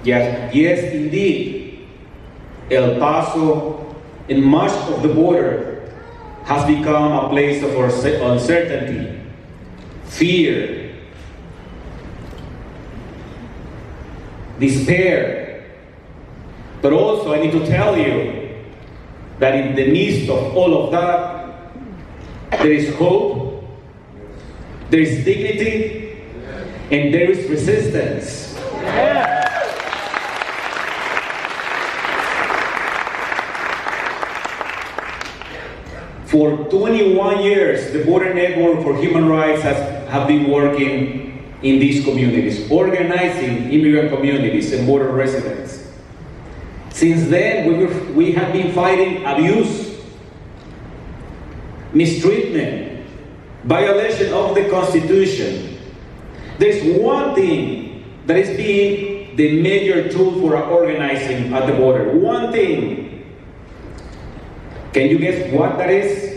Yes, indeed, El Paso and much of the border has become a place of uncertainty, fear, despair. But also, I need to tell you that in the midst of all of that, there is hope, there is dignity, and there is resistance. For 21 years, the Border Network for Human Rights have been working in these communities, organizing immigrant communities and border residents. Since then, we have been fighting abuse, mistreatment, violation of the Constitution. There's one thing that is being the major tool for our organizing at the border. One thing. Can you guess what that is?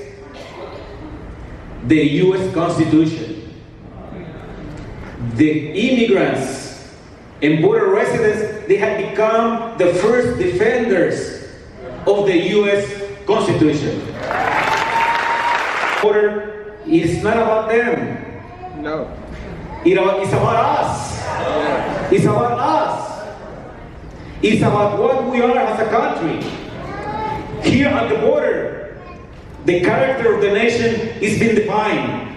The U.S. Constitution. The immigrants and border residents, they have become the first defenders of the U.S. Constitution. Border is not about them. No. It's about us. Yeah. It's about us. It's about what we are as a country. Here at the border, the character of the nation is being defined.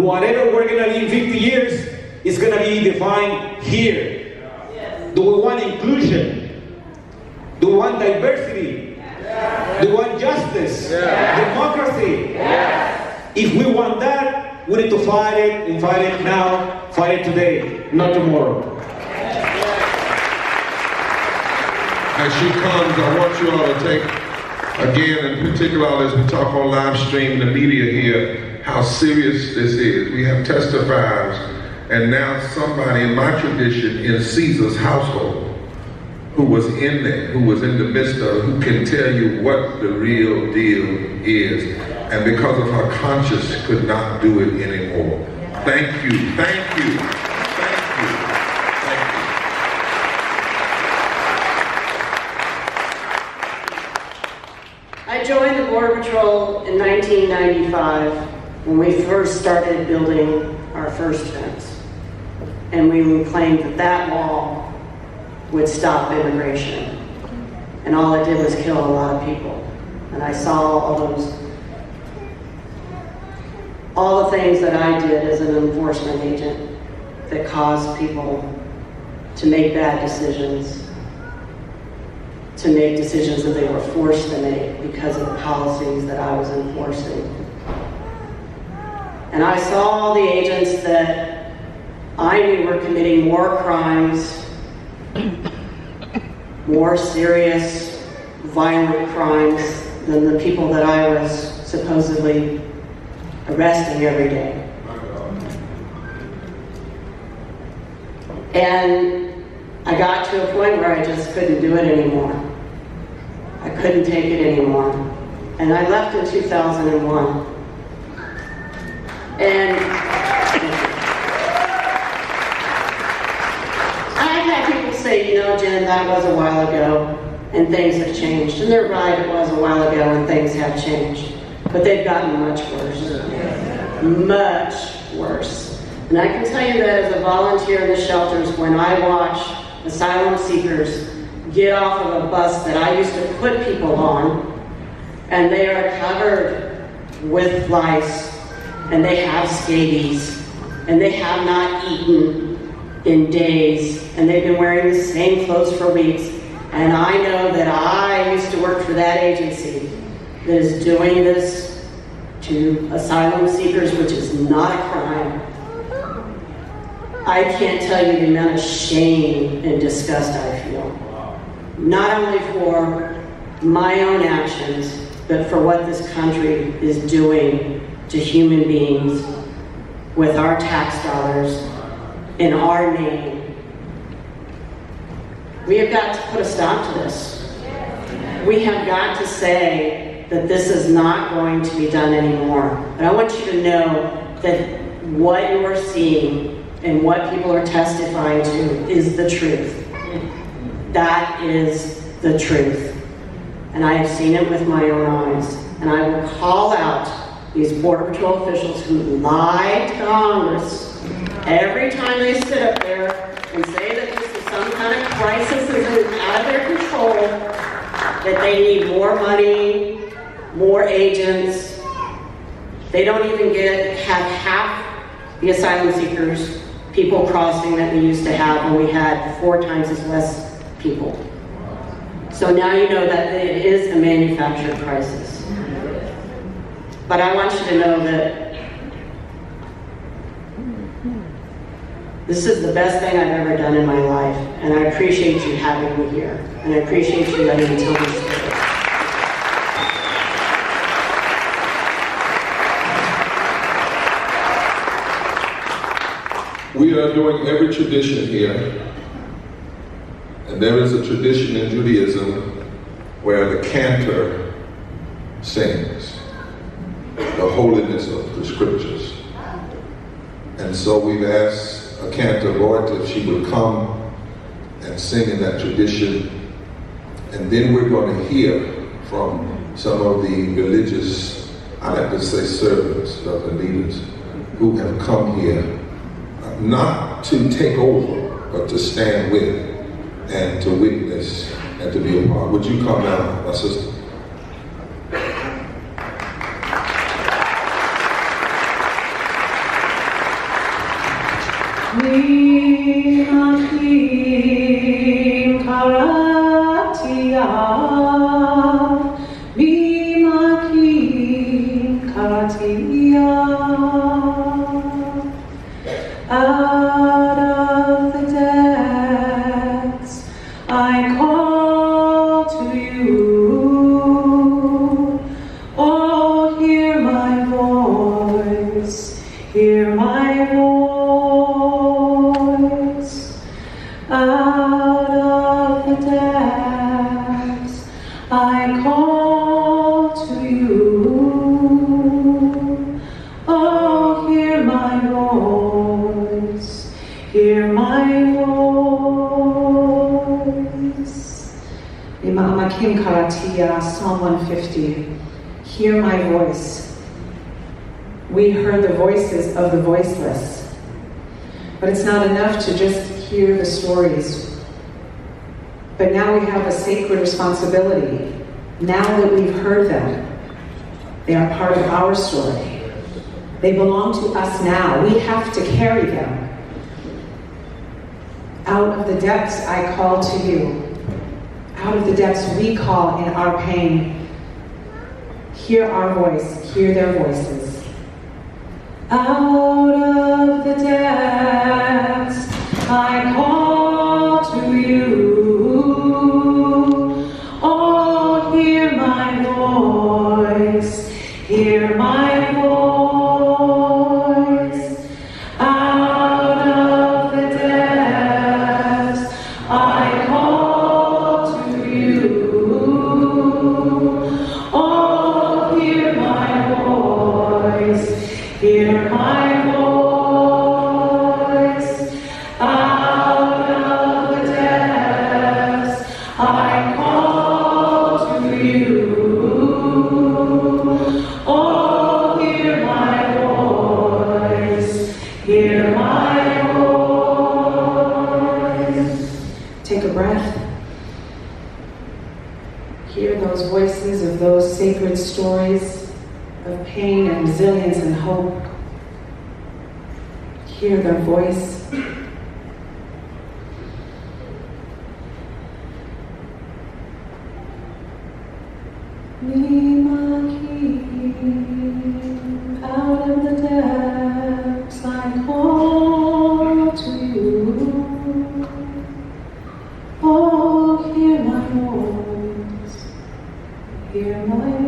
Whatever we're going to be in 50 years is going to be defined here. Yes. Do we want inclusion? Do we want diversity? Yes. Do we want justice? Yes. Democracy? Yes. If we want that, we need to fight it, and fight it now, fight it today, not tomorrow. As she comes, I want you all to take, again, in particular, as we talk on live stream, the media here, how serious this is. We have testifiers, and now somebody in my tradition in Caesar's household who was in there, who was in the midst of it, who can tell you what the real deal is. And because of her conscience, could not do it anymore. Thank you, thank you, thank you, thank you. I joined the Border Patrol in 1995 when we first started building our first fence. And we claimed that that wall would stop immigration. And all it did was kill a lot of people. And I saw all the things that I did as an enforcement agent that caused people to make bad decisions, to make decisions that they were forced to make because of the policies that I was enforcing. And I saw all the agents that I knew were committing more crimes, more serious, violent crimes than the people that I was supposedly arresting every day. And I got to a point where I just couldn't do it anymore. I couldn't take it anymore. And I left in 2001. And I've had people say, you know, Jen, that was a while ago, and things have changed. And they're right, it was a while ago, and things have changed. But they've gotten much worse. Much worse. And I can tell you that as a volunteer in the shelters, when I watch asylum seekers get off of a bus that I used to put people on, and they are covered with lice, and they have scabies, and they have not eaten in days, and they've been wearing the same clothes for weeks, and I know that I used to work for that agency that is doing this to asylum seekers, which is not a crime. I can't tell you the amount of shame and disgust I feel. Not only for my own actions, but for what this country is doing to human beings with our tax dollars in our name. We have got to put a stop to this. We have got to say that this is not going to be done anymore. But I want you to know that what you are seeing and what people are testifying to is the truth. That is the truth. And I have seen it with my own eyes. And I will call out these Border Patrol officials who lie to Congress every time they sit up there and say that this is some kind of crisis that is out of their control, that they need more money, more agents. They don't even have half the asylum seekers, people crossing that we used to have when we had 4 times as less people. So now you know that it is a manufactured crisis. But I want you to know that this is the best thing I've ever done in my life, and I appreciate you having me here, and I appreciate you letting me tell my story. We are doing every tradition here, and there is a tradition in Judaism where the cantor sings the holiness of the scriptures. And so we've asked a cantor, Lord, if she would come and sing in that tradition, and then we're going to hear from some of the religious, I have to say servants of the leaders, who have come here not to take over, but to stand with and to witness and to be a part. Would you come now, my sister? V'machim karatia, v'machim karatia. Out of the depths I call to you. Oh, hear my voice, hear my voice. Out of the depths I call to you. Oh, hear my voice, hear my voice. V'ma'amakim karatia, Psalm 150. Hear my voice. We heard the voices of the voiceless. But it's not enough to just hear the stories. But now we have a sacred responsibility. Now that we've heard them, they are part of our story. They belong to us now. We have to carry them. Out of the depths I call to you. Out of the depths we call in our pain. Hear our voice, hear their voices. Out of the depths I call to you. Oh, hear my voice, hear my voice. Out of the depths I call to you. Oh, hear my voice, hear my voice. Out of the depths I call to you. Oh, hear my voice, hear my voice. Take a breath. Hear those voices of those sacred stories of pain and resilience and hope. Hear their voice. Out of the depths I call to you. Oh, hear my voice, hear my